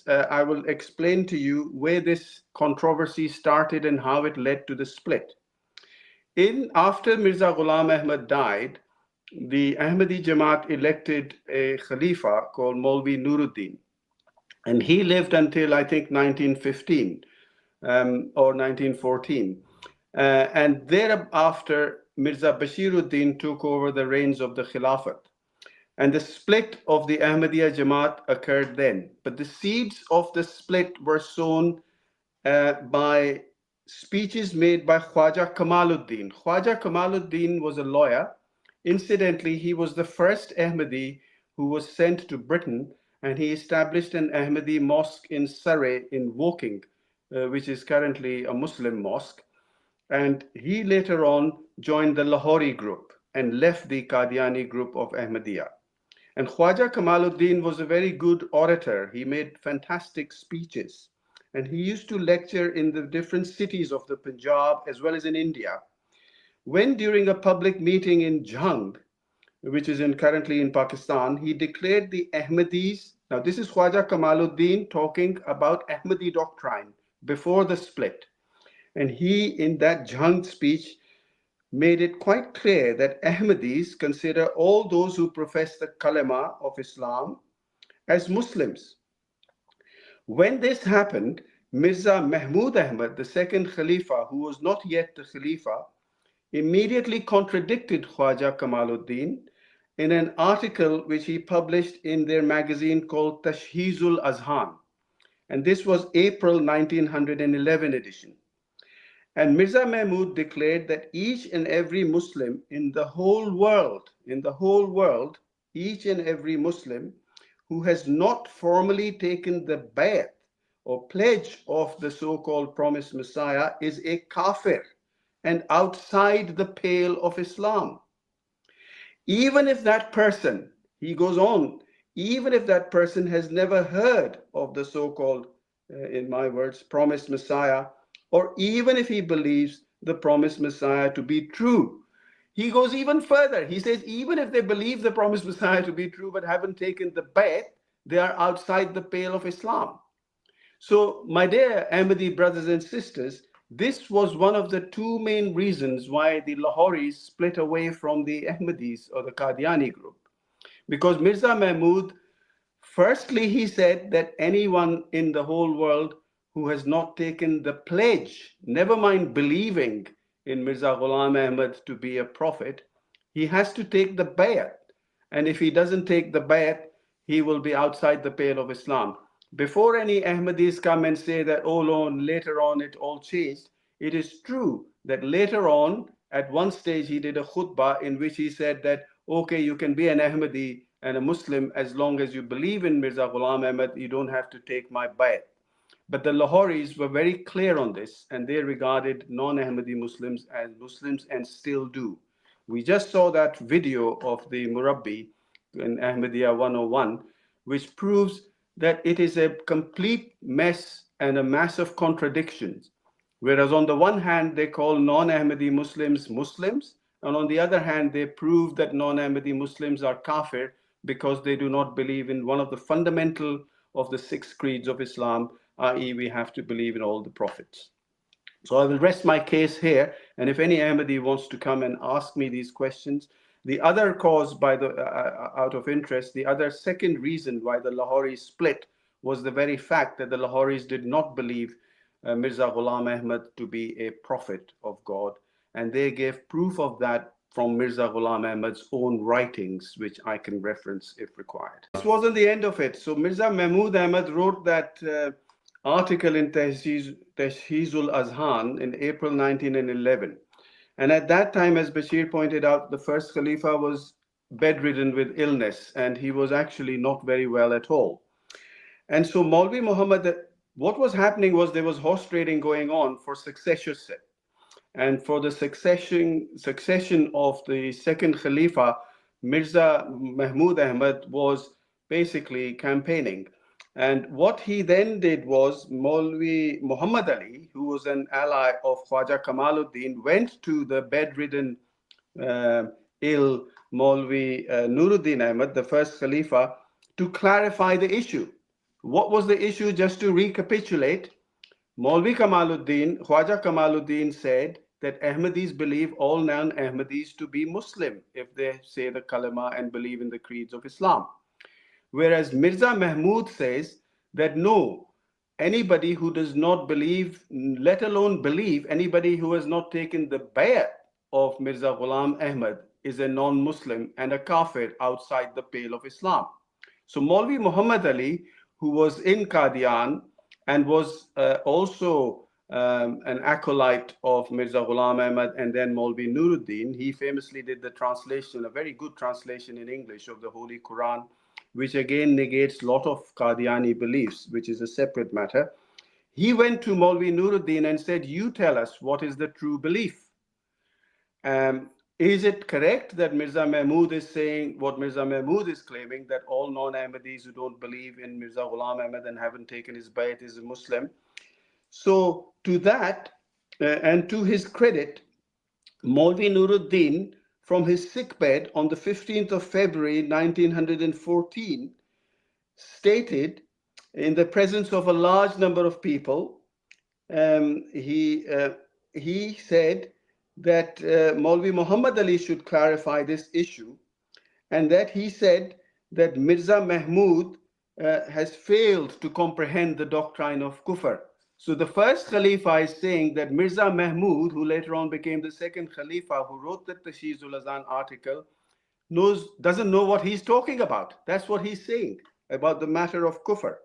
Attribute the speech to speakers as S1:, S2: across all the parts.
S1: I will explain to you where this controversy started and how it led to the split. After Mirza Ghulam Ahmad died, the Ahmadi Jamaat elected a Khalifa called Maulvi Nuruddin, and he lived until I think 1915 or 1914. And thereafter, Mirza Bashiruddin took over the reins of the Khilafat. And the split of the Ahmadiyya Jamaat occurred then. But the seeds of the split were sown by speeches made by Khwaja Kamaluddin. Khwaja Kamaluddin was a lawyer. Incidentally, he was the first Ahmadi who was sent to Britain, and he established an Ahmadi mosque in Surrey in Woking, which is currently a Muslim mosque. And he later on joined the Lahori group and left the Qadiani group of Ahmadiyya. And Khwaja Kamaluddin was a very good orator. He made fantastic speeches. And he used to lecture in the different cities of the Punjab as well as in India. When during a public meeting in Jhang, which is currently in Pakistan, he declared the Ahmadis. Now this is Khwaja Kamaluddin talking about Ahmadi doctrine before the split. And he, in that Jhang speech, made it quite clear that Ahmadis consider all those who profess the kalima of Islam as Muslims. When this happened, Mirza Mahmud Ahmed, the second Khalifa, who was not yet the Khalifa, immediately contradicted Khwaja Kamaluddin in an article which he published in their magazine called Tashhizul Azhan. And this was April 1911 edition. And Mirza Mahmud declared that each and every Muslim in the whole world, each and every Muslim who has not formally taken the bayat or pledge of the so-called promised Messiah is a kafir and outside the pale of Islam. Even if that person, he goes on, even if that person has never heard of the so-called, in my words, promised Messiah, or even if he believes the promised Messiah to be true. He goes even further. He says, even if they believe the promised Messiah to be true but haven't taken the bayat, they are outside the pale of Islam. So, my dear Ahmadi brothers and sisters, this was one of the two main reasons why the Lahoris split away from the Ahmadis or the Qadiani group. Because Mirza Mahmud, firstly, he said that anyone in the whole world who has not taken the pledge, never mind believing in Mirza Ghulam Ahmad to be a prophet, he has to take the bayat. And if he doesn't take the bayat, he will be outside the pale of Islam. Before any Ahmadis come and say that, oh no, later on it all changed, it is true that later on, at one stage, he did a khutbah in which he said that, okay, you can be an Ahmadi and a Muslim as long as you believe in Mirza Ghulam Ahmad, you don't have to take my bayat. But the Lahoris were very clear on this, and they regarded non-Ahmadi Muslims as Muslims and still do. We just saw that video of the Murabbi in Ahmadiyya 101, which proves that it is a complete mess and a mass of contradictions. Whereas on the one hand, they call non-Ahmadi Muslims Muslims, and on the other hand, they prove that non-Ahmadi Muslims are kafir because they do not believe in one of the fundamental of the six creeds of Islam, i.e. we have to believe in all the prophets. So I will rest my case here, and if any Ahmadi wants to come and ask me these questions. The other cause by the out of interest, the other second reason why the Lahoris split was the very fact that the Lahoris did not believe Mirza Ghulam Ahmad to be a prophet of God, and they gave proof of that from Mirza Ghulam Ahmad's own writings, which I can reference if required. This wasn't the end of it. So Mirza Mahmud Ahmad wrote that article in Tashhizul Azhan in April 1911. And at that time, as Bashir pointed out, the first Khalifa was bedridden with illness, and he was actually not very well at all. And so Maulvi Muhammad, what was happening was there was horse trading going on for successorship. And for the succession of the second Khalifa, Mirza Mahmud Ahmad was basically campaigning. And what he then did was Maulvi Muhammad Ali, who was an ally of Khwaja Kamaluddin, went to the bedridden, ill Maulvi Nuruddin Ahmad, the first Khalifa, to clarify the issue. What was the issue? Just to recapitulate, Maulvi Kamaluddin, Khwaja Kamaluddin said that Ahmadis believe all non-Ahmadis to be Muslim if they say the kalima and believe in the creeds of Islam. Whereas Mirza Mahmud says that no, anybody who does not believe, let alone believe, anybody who has not taken the bayat of Mirza Ghulam Ahmad is a non-Muslim and a kafir outside the pale of Islam. So Maulvi Muhammad Ali, who was in Qadian and was also an acolyte of Mirza Ghulam Ahmad and then Maulvi Nuruddin, he famously did the translation, a very good translation in English of the Holy Quran, which again negates a lot of Qadiani beliefs, which is a separate matter. He went to Maulvi Nuruddin and said, you tell us what is the true belief. Is it correct that Mirza Mahmud is saying what Mirza Mahmud is claiming, that all non-Ahmadis who don't believe in Mirza Ghulam Ahmad and haven't taken his bayat is a Muslim? So to that, and to his credit, Maulvi Nuruddin, from his sickbed on the 15th of February 1914, stated in the presence of a large number of people, he said that Maulvi Muhammad Ali should clarify this issue, and that he said that Mirza Mahmud has failed to comprehend the doctrine of kufr. So the first Khalifa is saying that Mirza Mahmud, who later on became the second Khalifa, who wrote the Tashizul Azan article, doesn't know what he's talking about. That's what he's saying about the matter of kufr.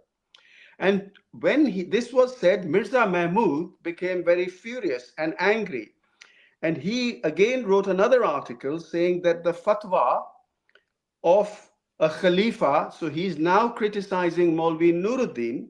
S1: And when this was said, Mirza Mahmud became very furious and angry. And he again wrote another article saying that the fatwa of a Khalifa, so he's now criticizing Maulvi Nuruddin.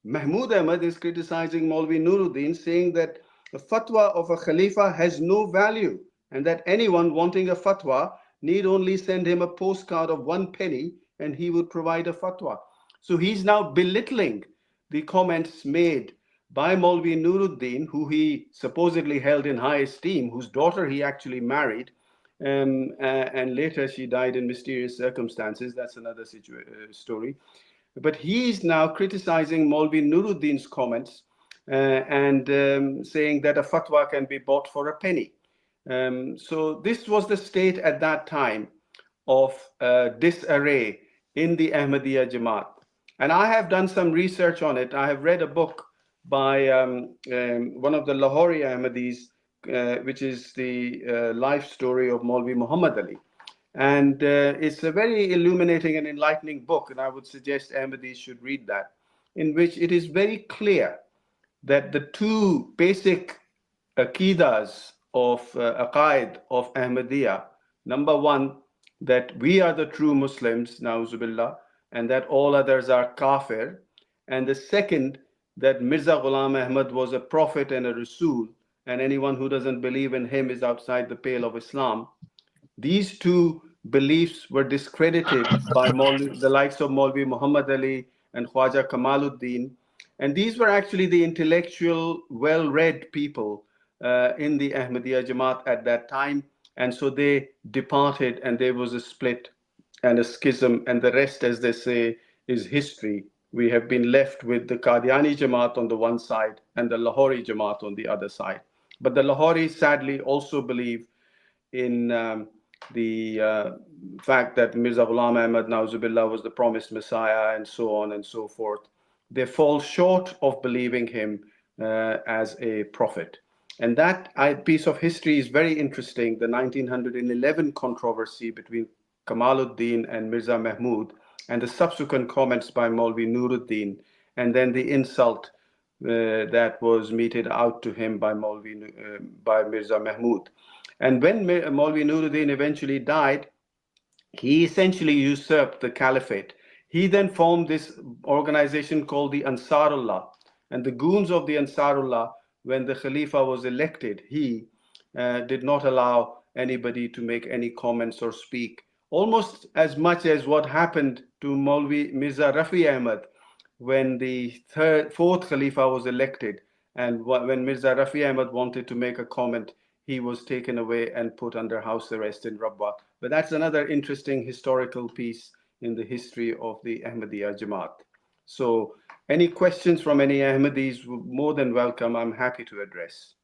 S1: Mahmud Ahmad is criticizing Maulvi Nuruddin, saying that the fatwa of a Khalifa has no value and that anyone wanting a fatwa need only send him a postcard of 1 penny and he would provide a fatwa. So he's now belittling the comments made by Maulvi Nuruddin, who he supposedly held in high esteem, whose daughter he actually married, and later she died in mysterious circumstances. That's another story. But he's now criticizing Maulvi Nuruddin's comments and saying that a fatwa can be bought for a penny. So this was the state at that time of disarray in the Ahmadiyya Jamaat. And I have done some research on it. I have read a book by one of the Lahori Ahmadis, which is the life story of Maulvi Muhammad Ali. And it's a very illuminating and enlightening book, and I would suggest Ahmadis should read that, in which it is very clear that the two basic aqidas of aqaid of Ahmadiyya, number one, that we are the true Muslims, na'uzubillah, and that all others are kafir, and the second, that Mirza Ghulam Ahmad was a prophet and a Rasul, and anyone who doesn't believe in him is outside the pale of Islam. These two beliefs were discredited by the likes of Maulvi Muhammad Ali and Khwaja Kamaluddin. And these were actually the intellectual, well-read people in the Ahmadiyya Jamaat at that time. And so they departed and there was a split and a schism, and the rest, as they say, is history. We have been left with the Qadiani Jamaat on the one side and the Lahori Jamaat on the other side. But the Lahori sadly also believe in the fact that Mirza Ghulam Ahmad Nauzubillah was the promised Messiah and so on and so forth. They fall short of believing him as a prophet. And that piece of history is very interesting, the 1911 controversy between Kamaluddin and Mirza Mahmud, and the subsequent comments by Maulvi Nuruddin, and then the insult that was meted out to him by Mirza Mahmud. And when Maulvi Nuruddin eventually died, he essentially usurped the caliphate. He then formed this organization called the Ansarullah. And the goons of the Ansarullah, when the Khalifa was elected, he did not allow anybody to make any comments or speak. Almost as much as what happened to Maulvi Mirza Rafi Ahmad when the fourth Khalifa was elected. And when Mirza Rafi Ahmad wanted to make a comment, he was taken away and put under house arrest in Rabwa. But that's another interesting historical piece in the history of the Ahmadiyya Jamaat. So any questions from any Ahmadis, more than welcome. I'm happy to address.